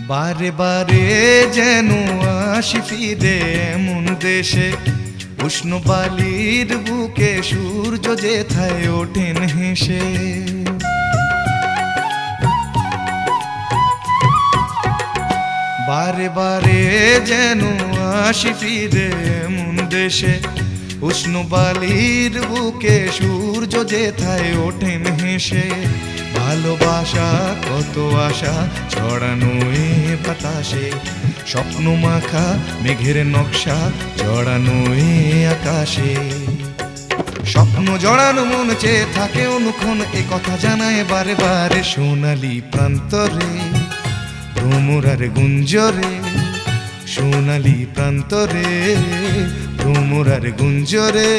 বারে বারে যেন আসি ফিরে এমন দেশে, উষ্ণ বালির বুকে সূর্য যেথায় ওঠেন হেসে। বারে বারে যেন আসি ফিরে এমন দেশে, উষ্ণ বালির বুকে সূর্য যেথায় ওঠেন হেসে। ভালোবাসা কত আশা ছড়ানো এ বাতাসে, স্বপ্ন মাখা মেঘের নকশা জড়ানো এ আকাশে। স্বপ্ন জড়ানো মন চেয়ে থাকে অনুক্ষণ, এ কথা জানায় বারে বারে সোনালি প্রান্তরে ভ্রমরার গুঞ্জরে। সোনালি প্রান্তরে ভ্রমরার গুঞ্জরে।